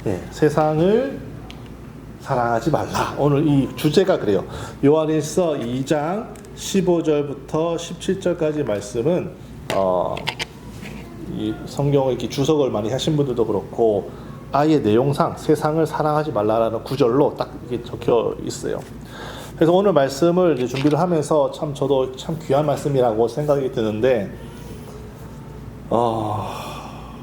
네, 세상을 사랑하지 말라. 오늘 이 주제가 그래요. 요한일서 2장 15절부터 17절까지 말씀은 이 성경을 이렇게 주석을 많이 하신 분들도 그렇고 아예 내용상 세상을 사랑하지 말라라는 구절로 딱 이렇게 적혀 있어요. 그래서 오늘 말씀을 이제 준비를 하면서 참 저도 참 귀한 말씀이라고 생각이 드는데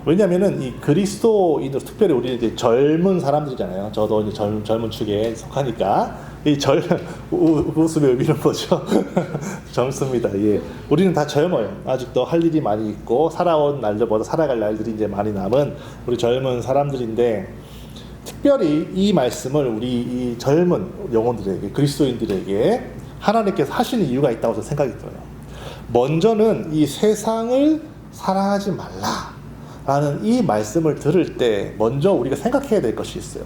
왜냐면은 이 그리스도인들 특별히 우리 이제 젊은 사람들이잖아요. 저도 이제 젊은 축에 속하니까 이 웃음의 의미는 뭐죠? 젊습니다. 예, 우리는 다 젊어요. 아직도 할 일이 많이 있고 살아온 날들보다 살아갈 날들이 이제 많이 남은 우리 젊은 사람들인데 특별히 이 말씀을 우리 이 젊은 영혼들에게 그리스도인들에게 하나님께서 하시는 이유가 있다고 저는 생각이 들어요. 먼저는 이 세상을 사랑하지 말라. 라는 이 말씀을 들을 때 먼저 우리가 생각해야 될 것이 있어요.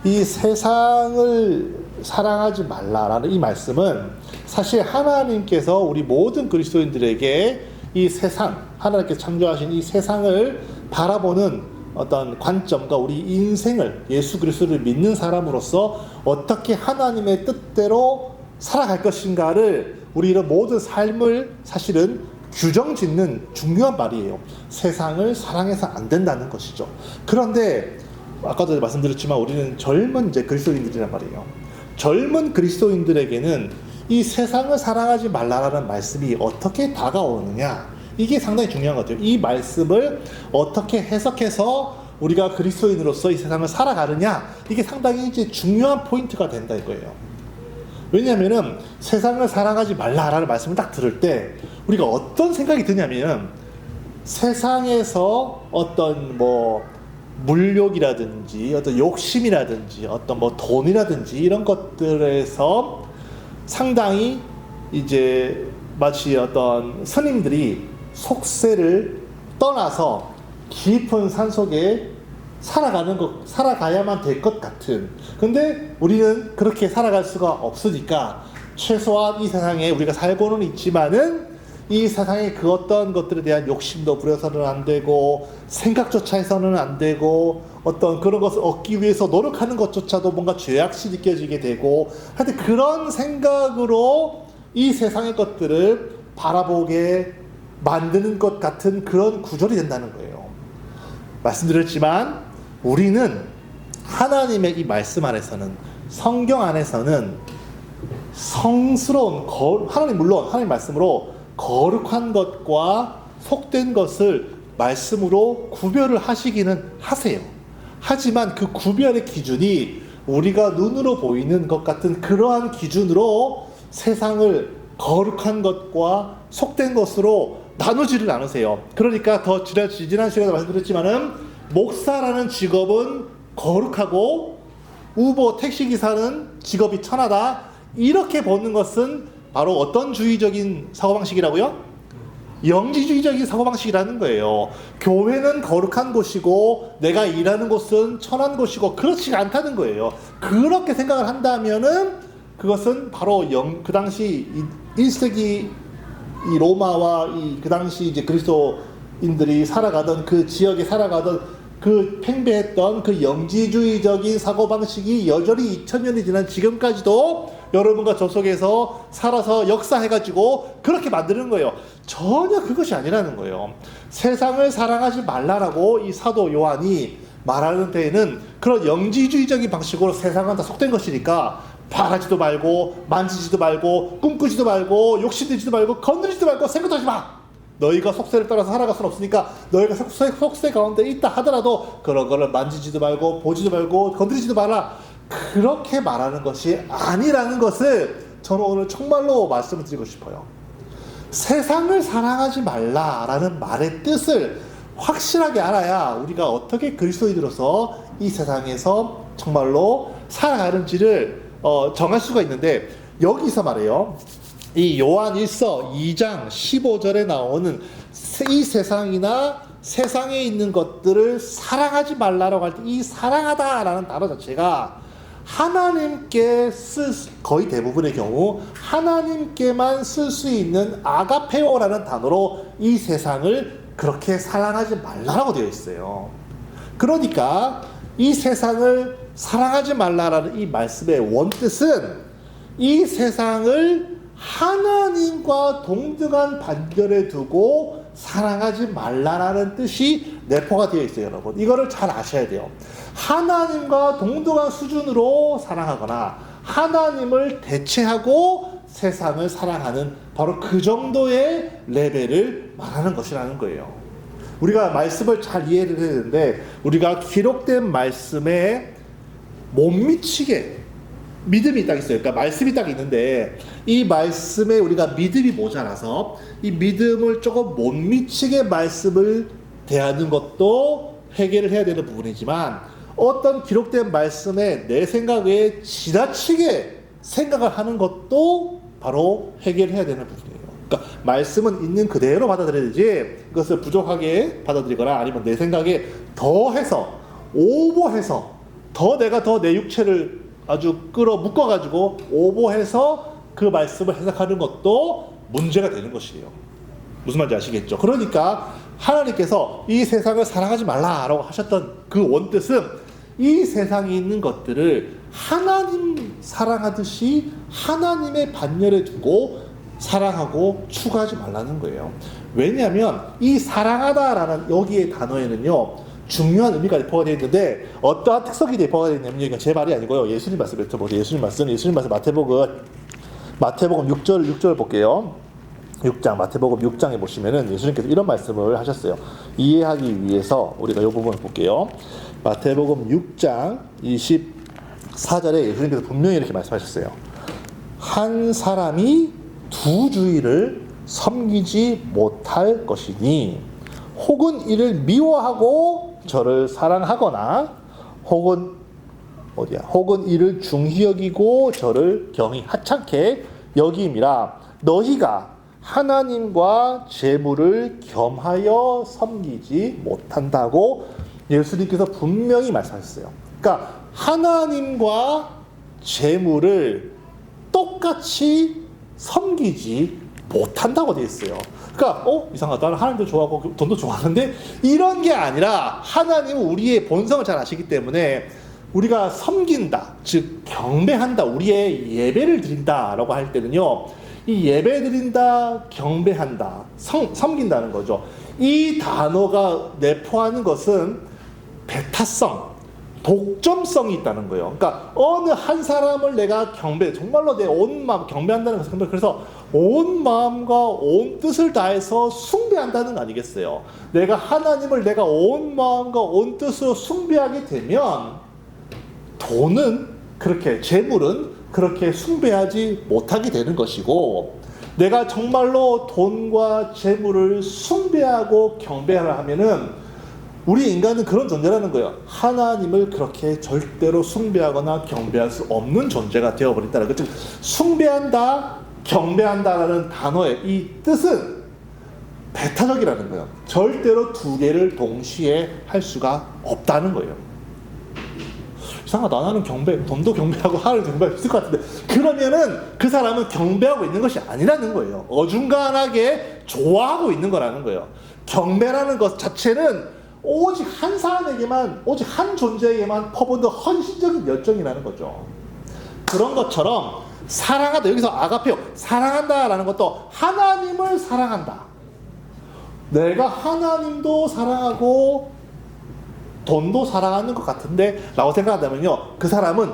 이 세상을 사랑하지 말라라는 이 말씀은 사실 하나님께서 우리 모든 그리스도인들에게 이 세상, 하나님께서 창조하신 이 세상을 바라보는 어떤 관점과 우리 인생을 예수 그리스도를 믿는 사람으로서 어떻게 하나님의 뜻대로 살아갈 것인가를 우리 이런 모든 삶을 사실은 규정 짓는 중요한 말이에요. 세상을 사랑해서 안 된다는 것이죠. 그런데 아까도 말씀드렸지만 우리는 젊은 이제 그리스도인들이란 말이에요. 젊은 그리스도인들에게는 이 세상을 사랑하지 말라라는 말씀이 어떻게 다가오느냐, 이게 상당히 중요한 것 같아요. 이 말씀을 어떻게 해석해서 우리가 그리스도인으로서 이 세상을 살아가느냐, 이게 상당히 이제 중요한 포인트가 된다 이거예요. 왜냐하면은 세상을 사랑하지 말라라는 말씀을 딱 들을 때 우리가 어떤 생각이 드냐면 세상에서 어떤 뭐 물욕이라든지 어떤 욕심이라든지 어떤 뭐 돈이라든지 이런 것들에서 상당히 이제 마치 어떤 스님들이 속세를 떠나서 깊은 산속에 살아가야만 될 것 같은, 근데 우리는 그렇게 살아갈 수가 없으니까 최소한 이 세상에 우리가 살고는 있지만은 이 세상의 그 어떤 것들에 대한 욕심도 부려서는 안 되고 생각조차 해서는 안 되고 어떤 그런 것을 얻기 위해서 노력하는 것조차도 뭔가 죄악시 느껴지게 되고 하여튼 그런 생각으로 이 세상의 것들을 바라보게 만드는 것 같은 그런 구절이 된다는 거예요. 말씀드렸지만 우리는 하나님의 이 말씀 안에서는, 성경 안에서는 성스러운 하나님, 물론 하나님 말씀으로 거룩한 것과 속된 것을 말씀으로 구별을 하시기는 하세요. 하지만 그 구별의 기준이 우리가 눈으로 보이는 것 같은 그러한 기준으로 세상을 거룩한 것과 속된 것으로 나누지를 않으세요. 그러니까 더 지난 시간에 말씀드렸지만은 목사라는 직업은 거룩하고 우버 택시기사는 직업이 천하다, 이렇게 보는 것은 바로 어떤 주의적인 사고방식이라고요? 영지주의적인 사고방식이라는 거예요. 교회는 거룩한 곳이고 내가 일하는 곳은 천한 곳이고 그렇지 않다는 거예요. 그렇게 생각을 한다면은 그것은 바로 그 당시 1세기 이 로마와 그 당시 이제 그리스도인들이 살아가던 그 지역에 살아가던 그 팽배했던 그 영지주의적인 사고방식이 여전히 2000년이 지난 지금까지도 여러분과 저 속에서 살아서 역사해가지고 그렇게 만드는 거예요. 전혀 그것이 아니라는 거예요. 세상을 사랑하지 말라라고 이 사도 요한이 말하는 데에는 그런 영지주의적인 방식으로 세상은 다 속된 것이니까 바라지도 말고 만지지도 말고 꿈꾸지도 말고 욕심내지도 말고 건드리지도 말고 생각도 하지 마. 너희가 속세를 따라서 살아갈 수는 없으니까 너희가 속세 가운데 있다 하더라도 그런 거를 만지지도 말고 보지도 말고 건드리지도 마라. 그렇게 말하는 것이 아니라는 것을 저는 오늘 정말로 말씀을 드리고 싶어요. 세상을 사랑하지 말라라는 말의 뜻을 확실하게 알아야 우리가 어떻게 그리스도인으로서 이 세상에서 정말로 살아가는지를 정할 수가 있는데, 여기서 말해요. 이 요한 1서 2장 15절에 나오는 이 세상이나 세상에 있는 것들을 사랑하지 말라라고 할 때 이 사랑하다라는 단어 자체가 하나님께 거의 대부분의 경우 하나님께만 쓸 수 있는 아가페오라는 단어로 이 세상을 그렇게 사랑하지 말라라고 되어 있어요. 그러니까 이 세상을 사랑하지 말라라는 이 말씀의 원뜻은 이 세상을 하나님과 동등한 반열에 두고 사랑하지 말라라는 뜻이 내포가 되어 있어요, 여러분. 이거를 잘 아셔야 돼요. 하나님과 동등한 수준으로 사랑하거나 하나님을 대체하고 세상을 사랑하는 바로 그 정도의 레벨을 말하는 것이라는 거예요. 우리가 말씀을 잘 이해를 해야 되는데 우리가 기록된 말씀에 못 미치게 믿음이 딱 있어요. 그러니까 말씀이 딱 있는데 이 말씀에 우리가 믿음이 모자라서 이 믿음을 조금 못 미치게 말씀을 대하는 것도 해결을 해야 되는 부분이지만 어떤 기록된 말씀에 내 생각에 지나치게 생각을 하는 것도 바로 해결해야 되는 부분이에요. 그러니까 말씀은 있는 그대로 받아들여야 되지 그것을 부족하게 받아들이거나 아니면 내 생각에 더해서 오버해서 내가 더 내 육체를 아주 끌어 묶어가지고 오버해서 그 말씀을 해석하는 것도 문제가 되는 것이에요. 무슨 말인지 아시겠죠? 그러니까 하나님께서 이 세상을 사랑하지 말라라고 하셨던 그 원뜻은 이 세상에 있는 것들을 하나님 사랑하듯이 하나님의 반열에 두고 사랑하고 추구하지 말라는 거예요. 왜냐하면 이 사랑하다라는 여기의 단어에는요 중요한 의미가 내포가 되어 있는데 어떠한 특성이 내포가 되어 있냐면 이건 제 말이 아니고요 예수님 말씀 뱉어보세요. 예수님 말씀 마태복음 6절 볼게요. 6장 마태복음 6장에 보시면은 예수님께서 이런 말씀을 하셨어요. 이해하기 위해서 우리가 이 부분을 볼게요. 마태복음 6장 24절에 예수님께서 분명히 이렇게 말씀하셨어요. 한 사람이 두 주인을 섬기지 못할 것이니 혹은 이를 미워하고 저를 사랑하거나 혹은 이를 중히 여기고 저를 경히 하찮게 여김이라. 너희가 하나님과 재물을 겸하여 섬기지 못한다고 예수님께서 분명히 말씀하셨어요. 그러니까 하나님과 재물을 똑같이 섬기지 못한다고 되어 있어요. 그러니까 이상하다. 하나님도 좋아하고 돈도 좋아하는데 이런 게 아니라 하나님은 우리의 본성을 잘 아시기 때문에 우리가 섬긴다, 즉 경배한다, 우리의 예배를 드린다라고 할 때는요 이 예배 드린다, 경배한다, 섬긴다는 거죠. 이 단어가 내포하는 것은 배타성, 독점성이 있다는 거예요. 그러니까 어느 한 사람을 내가 정말로 내 온 마음 경배한다는 것은 그래서 온 마음과 온 뜻을 다해서 숭배한다는 거 아니겠어요? 내가 하나님을 내가 온 마음과 온 뜻으로 숭배하게 되면 돈은 그렇게 재물은 그렇게 숭배하지 못하게 되는 것이고 내가 정말로 돈과 재물을 숭배하고 경배하려 하면은 우리 인간은 그런 존재라는 거예요. 하나님을 그렇게 절대로 숭배하거나 경배할 수 없는 존재가 되어버린다는 거죠. 숭배한다, 경배한다라는 단어의 이 뜻은 배타적이라는 거예요. 절대로 두 개를 동시에 할 수가 없다는 거예요. 이상하다. 나는 돈도 경배하고 하나님도 경배할 수 있을 것 같은데 그러면은 그 사람은 경배하고 있는 것이 아니라는 거예요. 어중간하게 좋아하고 있는 거라는 거예요. 경배라는 것 자체는 오직 한 사람에게만, 오직 한 존재에게만 퍼붓는 헌신적인 열정이라는 거죠. 그런 것처럼 사랑하다, 여기서 아가페오, 사랑한다라는 것도 하나님을 사랑한다. 내가 하나님도 사랑하고 돈도 사랑하는 것 같은데 라고 생각한다면요 그 사람은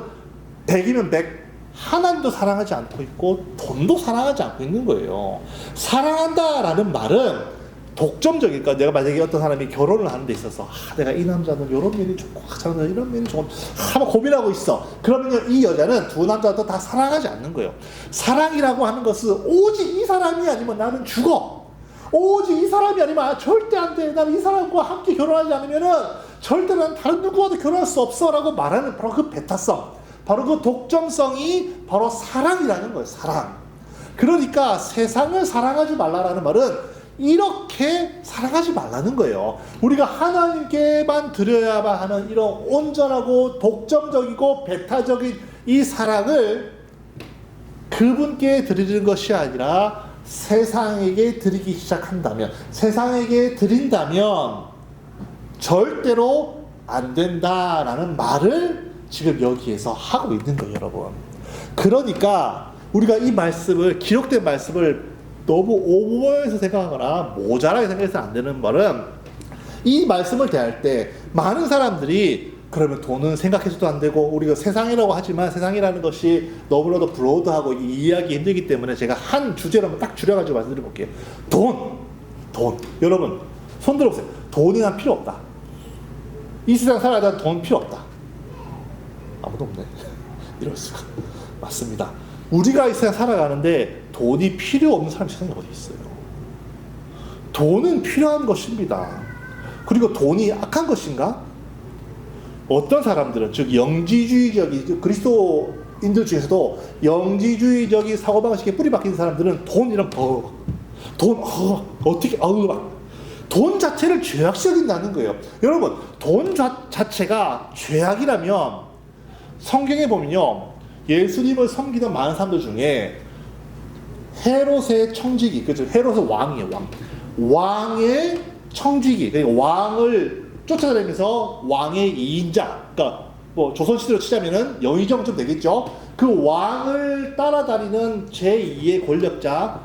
100이면 100 하나님도 사랑하지 않고 있고 돈도 사랑하지 않고 있는 거예요. 사랑한다라는 말은 독점적이니까 내가 만약에 어떤 사람이 결혼을 하는 데 있어서 내가 이 남자는 이런 면이 좋고 저 남자는 이런 면이 조금 한번 고민하고 있어. 그러면 이 여자는 두 남자도 다 사랑하지 않는 거예요. 사랑이라고 하는 것은 오직 이 사람이 아니면 나는 죽어. 오직 이 사람이 아니면 절대 안 돼. 나는 이 사람과 함께 결혼하지 않으면은 절대 난 다른 누구와도 결혼할 수 없어 라고 말하는 바로 그 배타성, 바로 그 독점성이 바로 사랑이라는 거예요. 사랑. 그러니까 세상을 사랑하지 말라라는 말은 이렇게 사랑하지 말라는 거예요. 우리가 하나님께만 드려야만 하는 이런 온전하고 독점적이고 배타적인 이 사랑을 그분께 드리는 것이 아니라 세상에게 드리기 시작한다면, 세상에게 드린다면 절대로 안 된다라는 말을 지금 여기에서 하고 있는 거예요, 여러분. 그러니까 우리가 이 말씀을, 기록된 말씀을 너무 오버해서 생각하거나 모자라게 생각해서 안 되는 말은, 이 말씀을 대할 때 많은 사람들이 그러면 돈은 생각해서도 안 되고, 우리가 세상이라고 하지만 세상이라는 것이 너무나도 브로드하고 이해하기 힘들기 때문에 제가 한 주제로 한번 딱 줄여가지고 말씀드려 볼게요. 돈. 여러분 손 들어보세요. 돈이 난 필요 없다. 이 세상 살아야 돈 필요 없다. 아무도 없네. 이럴 수가. 맞습니다. 우리가 이 세상 살아가는데 돈이 필요 없는 사람이 세상에 어디 있어요? 돈은 필요한 것입니다. 그리고 돈이 악한 것인가? 어떤 사람들은, 즉 영지주의적인 그리스도인들 중에서도 영지주의적인 사고방식에 뿌리 박힌 사람들은 돈이란 어떻게 돈 자체를 죄악시 여긴다는 거예요. 여러분, 돈 자체가 죄악이라면 성경에 보면요, 예수님을 섬기던 많은 사람들 중에 헤롯의 청지기, 그죠? 헤롯은 왕이에요, 왕의 청지기, 그러니까 왕을 쫓아다니면서 왕의 2인자, 그러니까 뭐 조선시대로 치자면은 영의정쯤 되겠죠. 그 왕을 따라다니는 제2의 권력자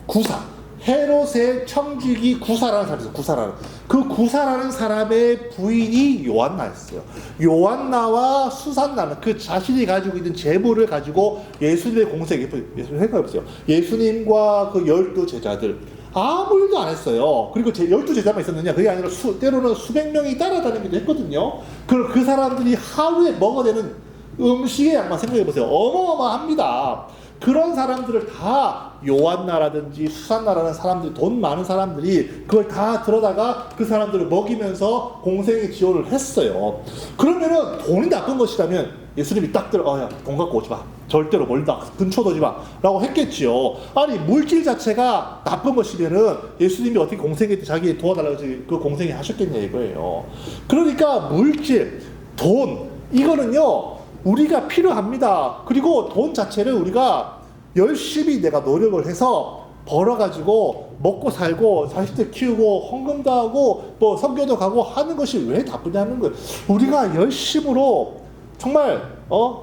구사, 헤롯의 청지기 구사라는 사람이 있어요. 그 구사라는 사람의 부인이 요한나였어요. 요한나와 수산나는 그 자신이 가지고 있는 재물을 가지고 예수님의 공생에, 생각해보세요. 예수님과 그 12제자들 아무 일도 안 했어요. 그리고 12제자만 있었느냐? 그게 아니라 때로는 수백 명이 따라다니기도 했거든요. 그 사람들이 하루에 먹어내는 음식의 양만 생각해보세요. 어마어마합니다. 그런 사람들을 다 요한나라든지 수산나라는 사람들이, 돈 많은 사람들이 그걸 다 들어다가 그 사람들을 먹이면서 공생에 지원을 했어요. 그러면은 돈이 나쁜 것이라면 예수님이 딱 야, 돈 갖고 오지 마. 절대로 멀다. 근처도 오지 마. 라고 했겠지요. 아니, 물질 자체가 나쁜 것이면은 예수님이 어떻게 공생에 자기 도와달라고 그 공생에 하셨겠냐 이거예요. 그러니까 물질, 돈, 이거는요, 우리가 필요합니다. 그리고 돈 자체를 우리가 열심히 내가 노력을 해서 벌어가지고 먹고 살고 자식들 키우고 헌금도 하고 뭐 선교도 가고 하는 것이 왜 나쁘냐는 거예요. 우리가 열심으로 정말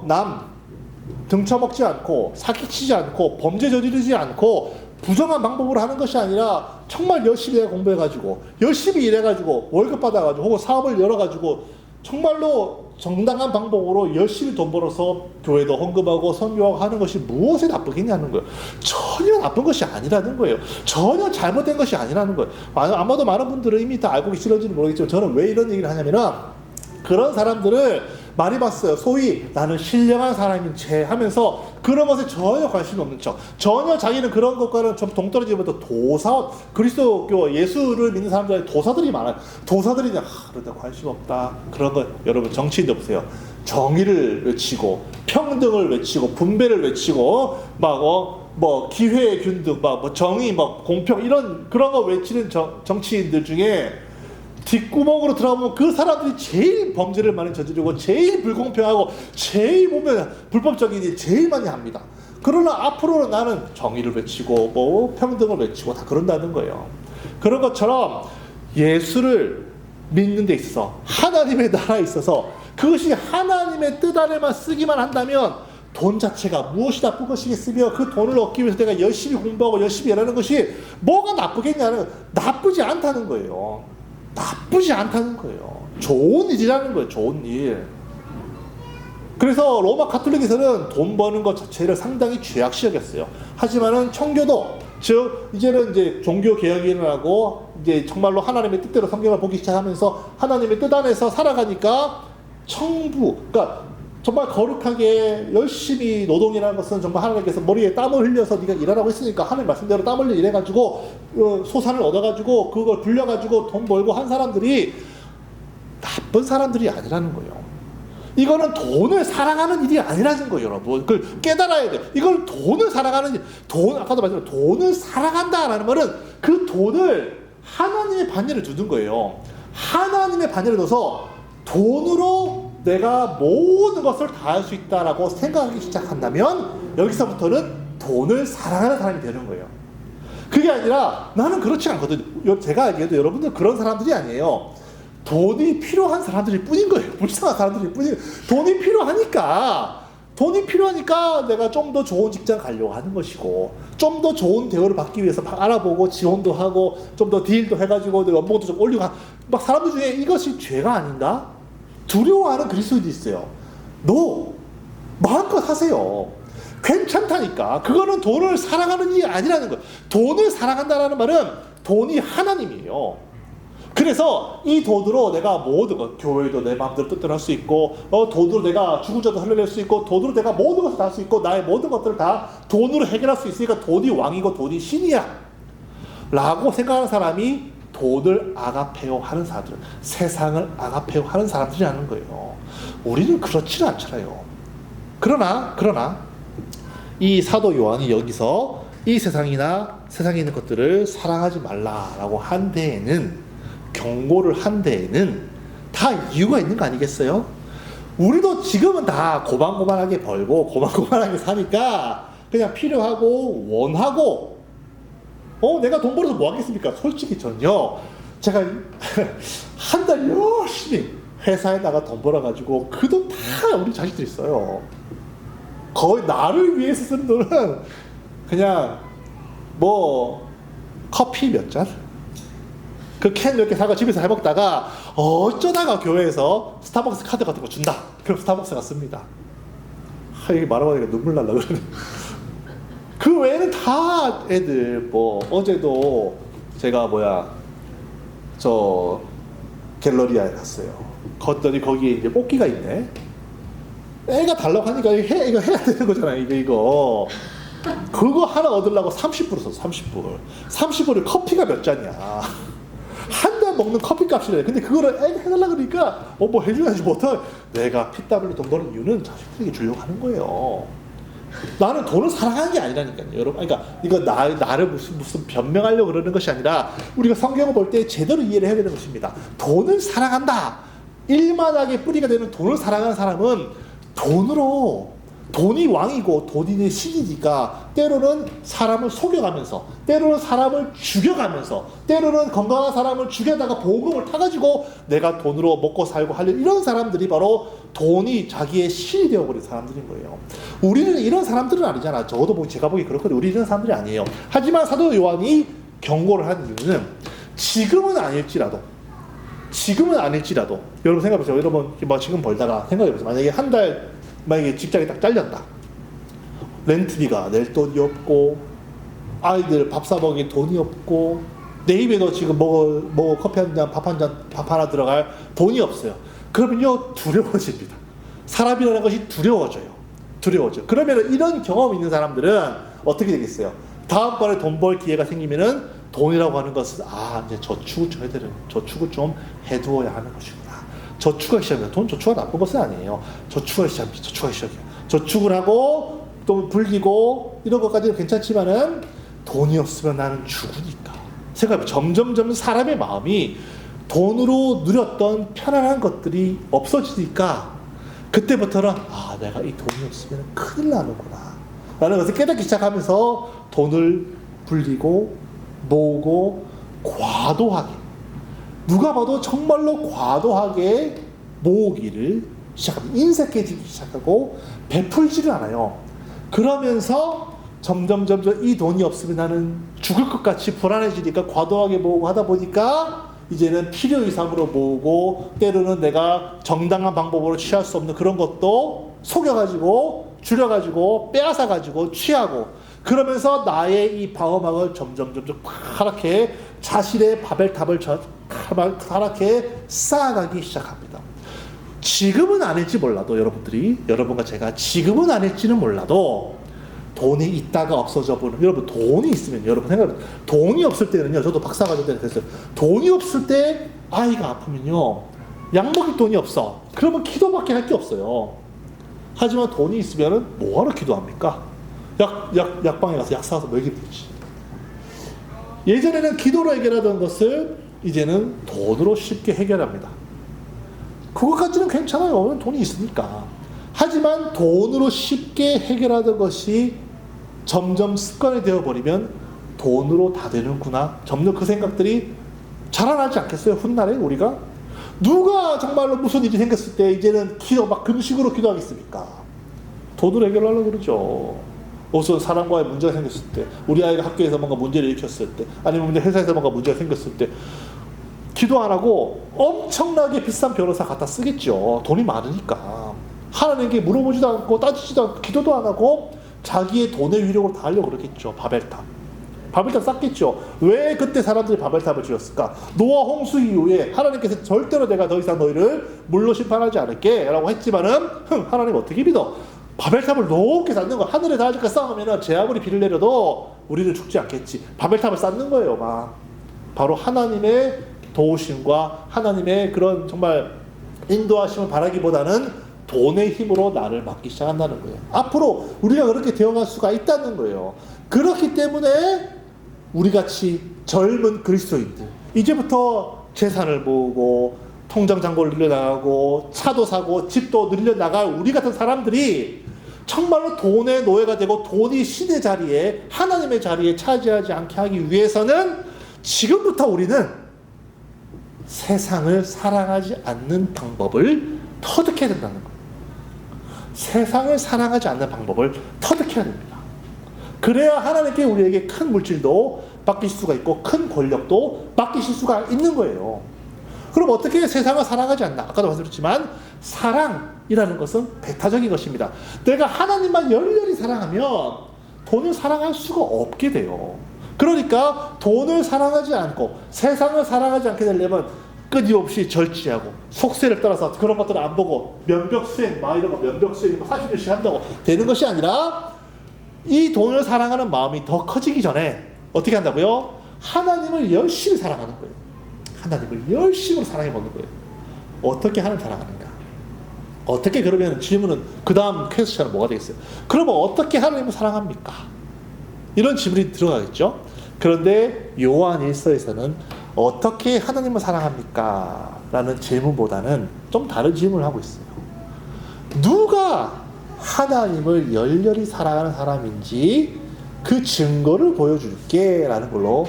남 등쳐먹지 않고 사기치지 않고 범죄 저지르지 않고 부정한 방법으로 하는 것이 아니라 정말 열심히 공부해가지고 열심히 일해가지고 월급 받아가지고 혹은 사업을 열어가지고 정말로 정당한 방법으로 열심히 돈 벌어서 교회도 헌금하고 선교하고 하는 것이 무엇에 나쁘겠냐는 거예요. 전혀 나쁜 것이 아니라는 거예요. 전혀 잘못된 것이 아니라는 거예요. 아마도 많은 분들은 이미 다 알고 계실런지는 모르겠지만 저는 왜 이런 얘기를 하냐면은 그런 사람들을 많이 봤어요. 소위 나는 신령한 사람인 체 하면서 그런 것에 전혀 관심이 없는 척, 전혀 자기는 그런 것과는 좀 동떨어지면서 도사, 그리스도교 예수를 믿는 사람들이 도사들이 많아요. 도사들이 그런데 관심 없다. 그런 거 여러분 정치인도 보세요. 정의를 외치고 평등을 외치고 분배를 외치고 뭐 기회 균등, 뭐 정의, 뭐 공평 이런 그런 거 외치는 정치인들 중에 뒷구멍으로 들어가면 그 사람들이 제일 범죄를 많이 저지르고 제일 불공평하고 제일 보면 불법적인 일 제일 많이 합니다. 그러나 앞으로는 나는 정의를 외치고 뭐 평등을 외치고 다 그런다는 거예요. 그런 것처럼 예수를 믿는 데 있어서 하나님의 나라에 있어서 그것이 하나님의 뜻 아래만 쓰기만 한다면 돈 자체가 무엇이 나쁜 것이겠으며 그 돈을 얻기 위해서 내가 열심히 공부하고 열심히 일하는 것이 뭐가 나쁘겠냐는, 나쁘지 않다는 거예요. 나쁘지 않다는 거예요. 좋은 일이라는 거예요. 좋은 일. 그래서 로마 가톨릭에서는 돈 버는 것 자체를 상당히 죄악시 여겼어요. 하지만은 청교도, 즉 이제는 이제 종교 개혁이 일어나고 이제 정말로 하나님의 뜻대로 성경을 보기 시작하면서 하나님의 뜻 안에서 살아가니까 청부, 그러니까 정말 거룩하게 열심히 노동이라는 것은 정말 하나님께서 머리에 땀을 흘려서 네가 일하라고 했으니까 하나님 말씀대로 땀 흘려 일해가지고 소산을 얻어가지고 그걸 불려가지고 돈 벌고 한 사람들이 나쁜 사람들이 아니라는 거예요. 이거는 돈을 사랑하는 일이 아니라는 거예요, 여러분. 그걸 깨달아야 돼요. 이걸 돈을 사랑하는 일, 아까도 말씀드렸지만 돈을 사랑한다라는 말은 그 돈을 하나님의 반열에 두는 거예요. 하나님의 반열에 넣어서 돈으로 내가 모든 것을 다 할 수 있다라고 생각하기 시작한다면 여기서부터는 돈을 사랑하는 사람이 되는 거예요. 그게 아니라 나는 그렇지 않거든요. 제가 알기에도 여러분들 그런 사람들이 아니에요. 돈이 필요한 사람들이 뿐인 거예요. 불쌍한 사람들이 뿐인 돈이 필요하니까 내가 좀 더 좋은 직장 가려고 하는 것이고, 좀 더 좋은 대우를 받기 위해서 알아보고 지원도 하고 좀 더 딜도 해가지고 연봉도 좀 올리고 막 사람들 중에 이것이 죄가 아닌가? 두려워하는 그리스도인이 있어요. 너 마음껏 하세요. 괜찮다니까. 그거는 돈을 사랑하는 일이 아니라는 거예요. 돈을 사랑한다라는 말은 돈이 하나님이에요. 그래서 이 돈으로 내가 모든 것, 교회도 내 마음대로 뜻대로 할 수 있고, 돈으로 내가 죽은 자도 살려낼 수 있고, 돈으로 내가 모든 것을 다 할 수 있고, 나의 모든 것들을 다 돈으로 해결할 수 있으니까 돈이 왕이고 돈이 신이야 라고 생각하는 사람이 돈을 아가페오 하는 사람들, 세상을 아가페오 하는 사람들이라는 거예요. 우리는 그렇지는 않잖아요. 그러나 이 사도 요한이 여기서 이 세상이나 세상에 있는 것들을 사랑하지 말라라고 한 데에는, 경고를 한 데에는 다 이유가 있는 거 아니겠어요? 우리도 지금은 다 고만고만하게 벌고 고만고만하게 사니까 그냥 필요하고 원하고, 내가 돈 벌어서 뭐 하겠습니까? 솔직히 전요, 제가 한 달 열심히 회사에다가 돈 벌어가지고 그 돈 다 우리 자식들이 써요. 거의 나를 위해서 쓰는 돈은 그냥 뭐 커피 몇 잔? 그 캔 몇 개 사고 집에서 해먹다가 어쩌다가 교회에서 스타벅스 카드 같은 거 준다. 그럼 스타벅스가 씁니다. 이게 말하니까 눈물 날라 그러네. 그 외에는 다 애들 뭐 어제도 제가 저 갤러리아에 갔어요. 갔더니 거기에 이제 뽑기가 있네. 애가 달라고 하니까 이거 해야 되는 거잖아요. 이거 그거 하나 얻으려고 30불 썼어. 30불을 커피가 몇 잔이야. 한 달 먹는 커피 값이래. 근데 그거를 애가 해달라 그러니까 뭐 해줘야지 못하. 내가 PW 돈 버는 이유는 자식들에게 주려고 하는 거예요. 나는 돈을 사랑하는 게 아니라니까요, 여러분. 그러니까 이거 나를 무슨 변명하려고 그러는 것이 아니라 우리가 성경을 볼 때 제대로 이해를 해야 되는 것입니다. 돈을 사랑한다. 일만하게 뿌리가 되는 돈을 사랑하는 사람은 돈이 왕이고 돈이 내 신이니까 때로는 사람을 속여가면서, 때로는 사람을 죽여가면서, 때로는 건강한 사람을 죽여다가 보험금을 타가지고 내가 돈으로 먹고 살고 하려는 이런 사람들이 바로 돈이 자기의 신이 되어버린 사람들인 거예요. 우리는 이런 사람들은 아니잖아. 저도 제가 보기 그렇거든요. 우리 이런 사람들이 아니에요. 하지만 사도 요한이 경고를 한 이유는 지금은 아닐지라도 여러분 생각해보세요. 여러분 지금 벌다가 생각해보세요. 만약에 직장이 딱 잘렸다. 렌트비가 낼 돈이 없고, 아이들 밥 사 먹일 돈이 없고, 내 입에도 지금 커피 한 잔, 밥 하나 들어갈 돈이 없어요. 그러면요, 두려워집니다. 사람이라는 것이 두려워져요. 그러면 이런 경험 있는 사람들은 어떻게 되겠어요? 다음번에 돈 벌 기회가 생기면은 돈이라고 하는 것은, 이제 저축을 좀 해두어야 하는 것이구나. 저축하기 시작해요. 돈 저축가 나쁜 것은 아니에요. 저축하기 시작해요. 저축을 하고 또 불리고 이런 것까지는 괜찮지만은 돈이 없으면 나는 죽으니까. 생각해요. 점점 사람의 마음이 돈으로 누렸던 편안한 것들이 없어지니까 그때부터는 내가 이 돈이 없으면 큰일 나는구나 라는 것을 깨닫기 시작하면서 돈을 불리고 모으고 과도하게, 누가 봐도 정말로 과도하게 모으기를 시작합니다. 인색해지기 시작하고 베풀지를 않아요. 그러면서 점점 이 돈이 없으면 나는 죽을 것 같이 불안해지니까 과도하게 모으고 하다 보니까 이제는 필요 이상으로 모으고, 때로는 내가 정당한 방법으로 취할 수 없는 그런 것도 속여가지고 줄여가지고 빼앗아가지고 취하고, 그러면서 나의 이 방어막을 점점 파랗게 자신의 바벨탑을 파랗게 쌓아가기 시작합니다. 지금은 아닐지 몰라도 여러분과 제가 지금은 아닐지는 몰라도 돈이 있다가 없어져 보는, 여러분 돈이 있으면, 여러분 생각해보세요. 돈이 없을 때는요, 저도 박사과정 때 그랬어요. 돈이 없을 때 아이가 아프면요, 약 먹일 돈이 없어. 그러면 기도밖에 할 게 없어요. 하지만 돈이 있으면은 뭐하러 기도합니까? 약방에 가서 약 사서 먹이면 되지. 예전에는 기도로 해결하던 것을 이제는 돈으로 쉽게 해결합니다. 그것까지는 괜찮아요. 돈이 있으니까. 하지만 돈으로 쉽게 해결하던 것이 점점 습관이 되어버리면 돈으로 다 되는구나. 점점 그 생각들이 자라나지 않겠어요? 훗날에 우리가? 누가 정말로 무슨 일이 생겼을 때 이제는 막 금식으로 기도하겠습니까? 돈으로 해결하려고 그러죠. 우선 사람과의 문제가 생겼을 때, 우리 아이가 학교에서 뭔가 문제를 일으켰을 때, 아니면 회사에서 뭔가 문제가 생겼을 때 기도 안 하고 엄청나게 비싼 변호사 갖다 쓰겠죠. 돈이 많으니까. 하나님께 물어보지도 않고 따지지도 않고 기도도 안 하고 자기의 돈의 위력으로 다 하려고 그러겠죠. 바벨탑 쌓겠죠. 왜 그때 사람들이 바벨탑을 지었을까? 노아 홍수 이후에 하나님께서 절대로 내가 더 이상 너희를 물로 심판하지 않을게 라고 했지만은 하나님 어떻게 믿어? 바벨탑을 높게 쌓는 거. 하늘에 닿을까 쌓으면 제 아무리 비를 내려도 우리는 죽지 않겠지. 바벨탑을 쌓는 거예요. 막 바로 하나님의 도우심과 하나님의 그런 정말 인도하심을 바라기보다는 돈의 힘으로 나를 맡기 시작한다는 거예요. 앞으로 우리가 그렇게 되어갈 수가 있다는 거예요. 그렇기 때문에 우리같이 젊은 그리스도인들 이제부터 재산을 모으고 통장 잔고를 늘려나가고 차도 사고 집도 늘려나갈 우리 같은 사람들이 정말로 돈의 노예가 되고 돈이 신의 자리에 하나님의 자리에 차지하지 않게 하기 위해서는 지금부터 우리는 세상을 사랑하지 않는 방법을 터득해야 된다는 거예요. 세상을 사랑하지 않는 방법을 터득해야 됩니다. 그래야 하나님께 우리에게 큰 물질도 맡기실 수가 있고 큰 권력도 맡기실 수가 있는 거예요. 그럼 어떻게 세상을 사랑하지 않나? 아까도 말씀드렸지만 사랑이라는 것은 배타적인 것입니다. 내가 하나님만 열렬히 사랑하면 돈을 사랑할 수가 없게 돼요. 그러니까 돈을 사랑하지 않고 세상을 사랑하지 않게 되려면 끊임없이 절제하고 속세를 따라서 그런 것들을 안 보고 면벽수행 막 이런 거 면벽수행 40년씩 한다고 되는 것이 아니라 이 돈을 사랑하는 마음이 더 커지기 전에 어떻게 한다고요? 하나님을 열심히 사랑하는 거예요. 하나님을 열심히 사랑해보는 거예요. 어떻게 하나님 사랑하는가? 어떻게 그러면 질문은 그 다음 퀘스천은 뭐가 되겠어요? 그러면 어떻게 하나님을 사랑합니까? 이런 질문이 들어가겠죠. 그런데 요한 1서에서는 어떻게 하나님을 사랑합니까? 라는 질문보다는 좀 다른 질문을 하고 있어요. 누가 하나님을 열렬히 사랑하는 사람인지 그 증거를 보여줄게 라는 걸로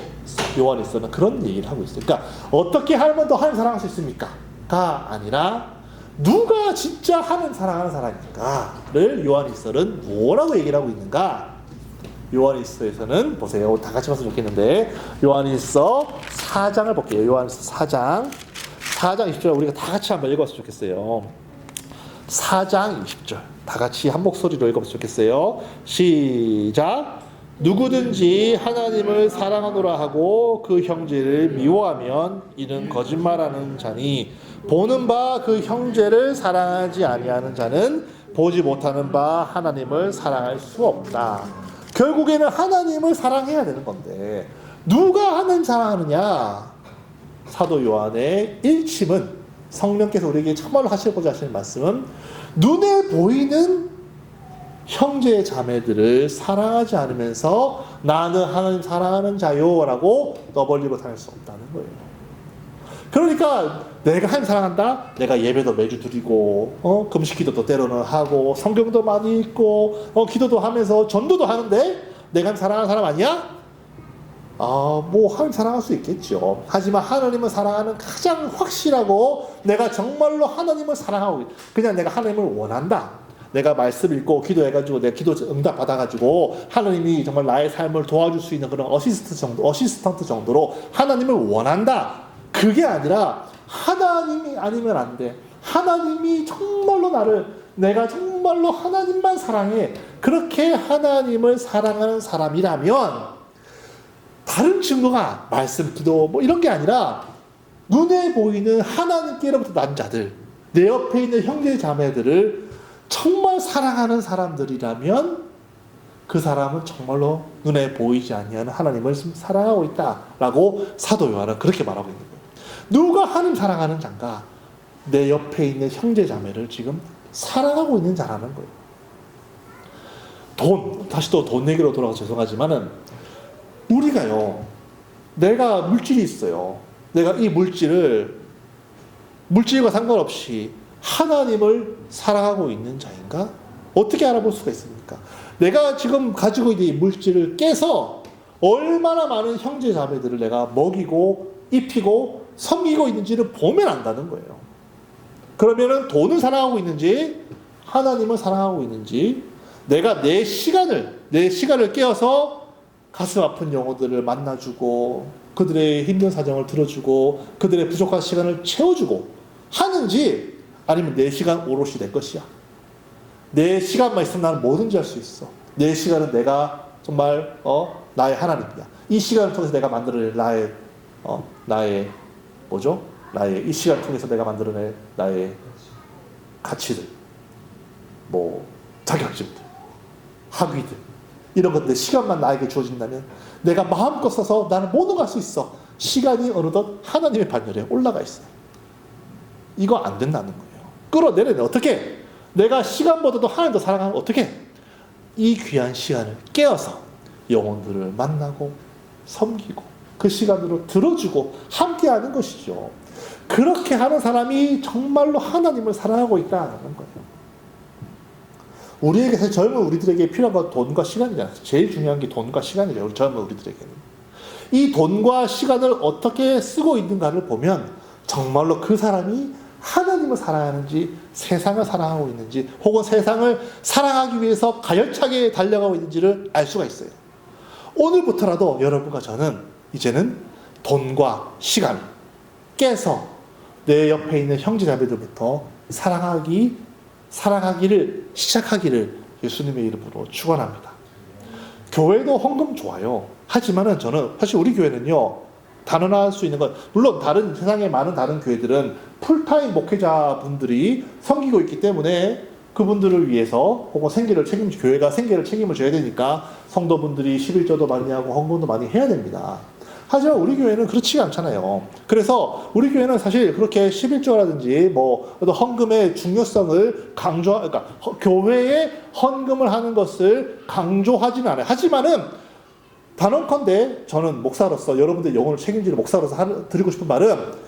요한 1서는 그런 얘기를 하고 있어요. 그러니까 어떻게 하면 더 하나님 사랑할 수 있습니까? 가 아니라 누가 진짜 하나님 사랑하는 사람인가를 요한 1서는 뭐라고 얘기를 하고 있는가? 요한 1서에서는 보세요. 다 같이 봤으면 좋겠는데 요한 1서 4장을 볼게요. 요한 1서 4장 20절 우리가 다 같이 한번 읽어봤으면 좋겠어요. 4장 20절 다 같이 한 목소리로 읽어봤으면 좋겠어요. 시작. 누구든지 하나님을 사랑하노라 하고 그 형제를 미워하면 이는 거짓말하는 자니 보는 바 그 형제를 사랑하지 아니하는 자는 보지 못하는 바 하나님을 사랑할 수 없다. 결국에는 하나님을 사랑해야 되는 건데 누가 하나님 사랑하느냐? 사도 요한의 일침은 성령께서 우리에게 참말로 하시고자 하시는 말씀은 눈에 보이는 형제 자매들을 사랑하지 않으면서 나는 하나님 사랑하는 자요 라고 떠벌리고 다닐 수 없다는 거예요. 그러니까 내가 하나님 사랑한다? 내가 예배도 매주 드리고 금식기도도 때로는 하고 성경도 많이 읽고 기도도 하면서 전도도 하는데 내가 하나님 사랑하는 사람 아니야? 뭐 하나님 사랑할 수 있겠죠. 하지만 하나님을 사랑하는 가장 확실하고 내가 정말로 하나님을 사랑하고 그냥 내가 하나님을 원한다. 내가 말씀 읽고 기도해가지고 내가 기도 응답 받아가지고 하나님이 정말 나의 삶을 도와줄 수 있는 그런 어시스턴트 정도로 하나님을 원한다. 그게 아니라 하나님이 아니면 안 돼. 하나님이 정말로 내가 정말로 하나님만 사랑해. 그렇게 하나님을 사랑하는 사람이라면 다른 증거가 말씀, 기도 뭐 이런 게 아니라 눈에 보이는 하나님께로부터 난 자들, 내 옆에 있는 형제 자매들을 정말 사랑하는 사람들이라면 그 사람은 정말로 눈에 보이지 아니하는 하나님을 사랑하고 있다라고 사도 요한은 그렇게 말하고 있는 거예요. 누가 하나님 사랑하는 자인가? 내 옆에 있는 형제 자매를 지금 사랑하고 있는 자라는 거예요. 다시 또 돈 얘기로 돌아가서 죄송하지만은 우리가요, 내가 물질이 있어요. 내가 이 물질과 상관없이 하나님을 사랑하고 있는 자인가? 어떻게 알아볼 수가 있습니까? 내가 지금 가지고 있는 이 물질을 깨서 얼마나 많은 형제 자매들을 내가 먹이고 입히고 섬기고 있는지를 보면 안다는 거예요. 그러면은 돈을 사랑하고 있는지 하나님을 사랑하고 있는지, 내가 내 시간을 깨어서 가슴 아픈 영혼들을 만나주고 그들의 힘든 사정을 들어주고 그들의 부족한 시간을 채워주고 하는지, 아니면 내 시간 오롯이 내 것이야. 내 시간만 있으면 나는 뭐든지 할 수 있어. 내 시간은 내가 정말 나의 하나님이야. 이 시간을 통해서 내가 만들어낼 나의 이 시간을 통해서 내가 만들어낼 나의 가치들, 뭐 자격증들, 학위들, 이런 것들 시간만 나에게 주어진다면 내가 마음껏 써서 나는 모든 걸 할 수 있어. 시간이 어느덧 하나님의 반열에 올라가 있어요. 이거 안 된다는 거예요. 끌어내려내. 어떻게? 내가 시간보다도 하나님 더 사랑하면 어떻게? 이 귀한 시간을 깨어서 영혼들을 만나고 섬기고 그 시간으로 들어주고 함께하는 것이죠. 그렇게 하는 사람이 정말로 하나님을 사랑하고 있다는 거예요. 우리에게, 젊은 우리들에게 필요한 건 돈과 시간이잖아요. 제일 중요한 게 돈과 시간이에요. 우리 젊은 우리들에게는. 이 돈과 시간을 어떻게 쓰고 있는가를 보면 정말로 그 사람이 하나님을 사랑하는지 세상을 사랑하고 있는지, 혹은 세상을 사랑하기 위해서 가열차게 달려가고 있는지를 알 수가 있어요. 오늘부터라도 여러분과 저는 이제는 돈과 시간 깨서 내 옆에 있는 형제자매들부터 사랑하기를 시작하기를 예수님의 이름으로 축원합니다. 교회도 헌금 좋아요. 하지만은 저는 사실 우리 교회는요, 단언할 수 있는 건, 물론 다른 세상의 많은 다른 교회들은 풀타임 목회자분들이 섬기고 있기 때문에 그분들을 위해서 혹은 교회가 생계를 책임을 져야 되니까 성도분들이 11조도 많이 하고 헌금도 많이 해야 됩니다. 하지만 우리 교회는 그렇지가 않잖아요. 그래서 우리 교회는 사실 그렇게 11조라든지 헌금의 중요성을 그러니까 교회에 헌금을 하는 것을 강조하지는 않아요. 하지만은 단언컨대 저는 목사로서 여러분들 영혼을 책임지는 목사로서 드리고 싶은 말은,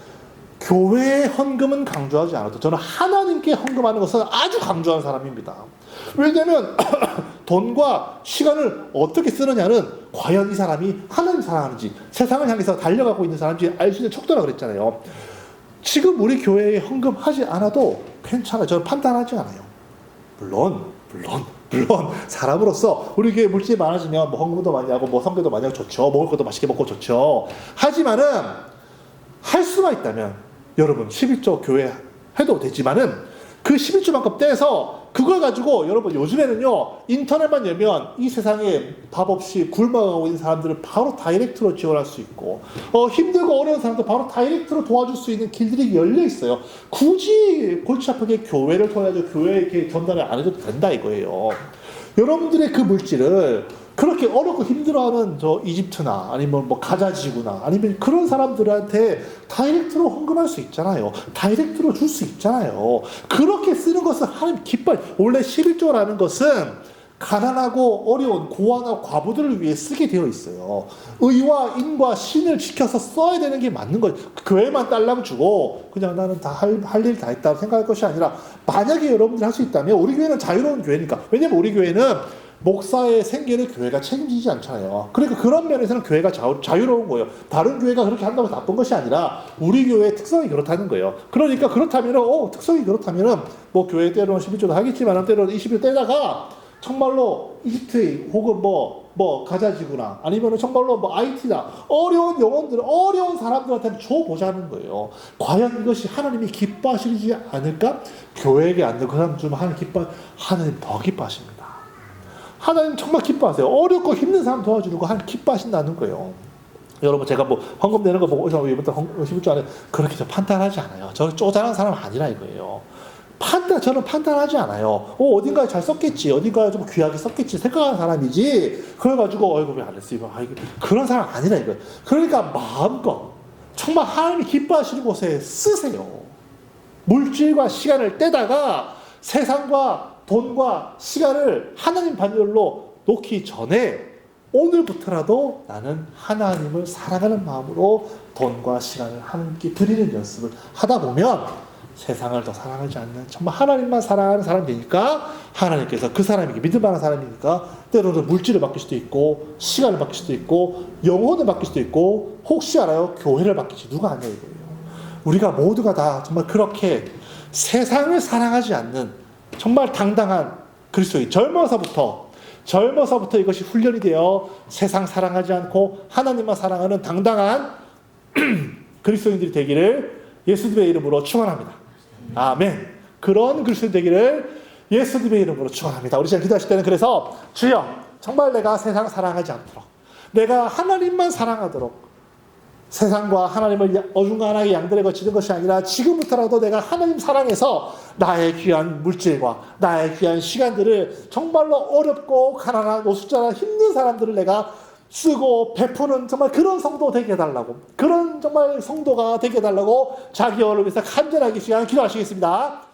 교회의 헌금은 강조하지 않아도 저는 하나님께 헌금하는 것은 아주 강조하는 사람입니다. 왜냐하면 돈과 시간을 어떻게 쓰느냐는 과연 이 사람이 하나님 사랑하는지 세상을 향해서 달려가고 있는 사람인지 알 수 있는 척도라 그랬잖아요. 지금 우리 교회에 헌금하지 않아도 괜찮아요. 저는 판단하지 않아요. 물론 사람으로서 우리 교회 물질이 많아지면 헌금도 많이 하고 선교도 많이 하고 좋죠. 먹을 것도 맛있게 먹고 좋죠. 하지만은 할 수만 있다면 여러분 11조 교회 해도 되지만은 그 11조만큼 떼서 그걸 가지고, 여러분 요즘에는요 인터넷만 열면 이 세상에 밥 없이 굶어가고 있는 사람들을 바로 다이렉트로 지원할 수 있고, 힘들고 어려운 사람들 바로 다이렉트로 도와줄 수 있는 길들이 열려 있어요. 굳이 골치 아프게 교회를 통해서 교회에 전달을 안 해도 된다 이거예요. 여러분들의 그 물질을 그렇게 어렵고 힘들어하는 이집트나 아니면 가자지구나 아니면 그런 사람들한테 다이렉트로 헌금할 수 있잖아요. 다이렉트로 줄 수 있잖아요. 그렇게 쓰는 것은 하나님 기뻐요. 원래 11조라는 것은 가난하고 어려운 고아나 과부들을 위해 쓰게 되어 있어요. 의와 인과 신을 지켜서 써야 되는 게 맞는 거예요. 교회만 딸랑 주고 그냥 나는 다 할 일 다 했다고 생각할 것이 아니라, 만약에 여러분들이 할 수 있다면, 우리 교회는 자유로운 교회니까. 왜냐면 우리 교회는 목사의 생계를 교회가 책임지지 않잖아요. 그러니까 그런 면에서는 교회가 자유로운 거예요. 다른 교회가 그렇게 한다고 나쁜 것이 아니라 우리 교회의 특성이 그렇다는 거예요. 그러니까 그렇다면은 특성이 그렇다면은 교회 때로는 11조도 하겠지만 때로는 20일 떼다가 정말로 이집트 혹은 가자지구나 아니면 정말로 IT나 어려운 영혼들, 어려운 사람들한테 줘보자는 거예요. 과연 이것이 하나님이 기뻐하시지 않을까? 교회에게 안 되고 그 사람 주면 하나님 더 기뻐하십니다. 하나님 정말 기뻐하세요. 어렵고 힘든 사람 도와주는 거 하나님 기뻐하신다는 거예요. 여러분 제가 헌금 내는 거 보고 이번부터 11조 안에 그렇게 판단하지 않아요. 저는 쪼잔한 사람 아니라 이거예요. 저는 판단하지 않아요. 어딘가에 잘 썼겠지, 어딘가에 좀 귀하게 썼겠지 생각하는 사람이지, 그래가지고 왜 안 했어 이거, 그런 사람 아니라 이거예요. 그러니까 마음껏 정말 하나님이 기뻐하시는 곳에 쓰세요. 물질과 시간을 떼다가 세상과 돈과 시간을 하나님 반열로 놓기 전에 오늘부터라도 나는 하나님을 사랑하는 마음으로 돈과 시간을 함께 드리는 연습을 하다 보면 세상을 더 사랑하지 않는, 정말 하나님만 사랑하는 사람이 되니까 하나님께서 그 사람에게 믿을만한 사람이니까 때로는 물질을 맡길 수도 있고 시간을 맡길 수도 있고 영혼을 맡길 수도 있고 혹시 알아요? 교회를 맡기지 누가 아냐 이거예요. 우리가 모두가 다 정말 그렇게 세상을 사랑하지 않는 정말 당당한 그리스도인, 젊어서부터 이것이 훈련이 되어 세상 사랑하지 않고 하나님만 사랑하는 당당한 그리스도인들이 되기를 예수님의 이름으로 축원합니다. 아멘. 그런 그리스도인 되기를 예수님의 이름으로 축원합니다. 우리 지금 기도하실 때는 그래서 주여, 정말 내가 세상 사랑하지 않도록, 내가 하나님만 사랑하도록, 세상과 하나님을 어중간하게 양들에 거치는 것이 아니라 지금부터라도 내가 하나님 사랑해서 나의 귀한 물질과 나의 귀한 시간들을 정말로 어렵고 가난한 노숙자나 힘든 사람들을 내가 쓰고 베푸는 정말 그런 성도 되게 해달라고, 그런 정말 성도가 되게 해달라고 자기 얼을 위해서 간절하게 시간 기도하시겠습니다.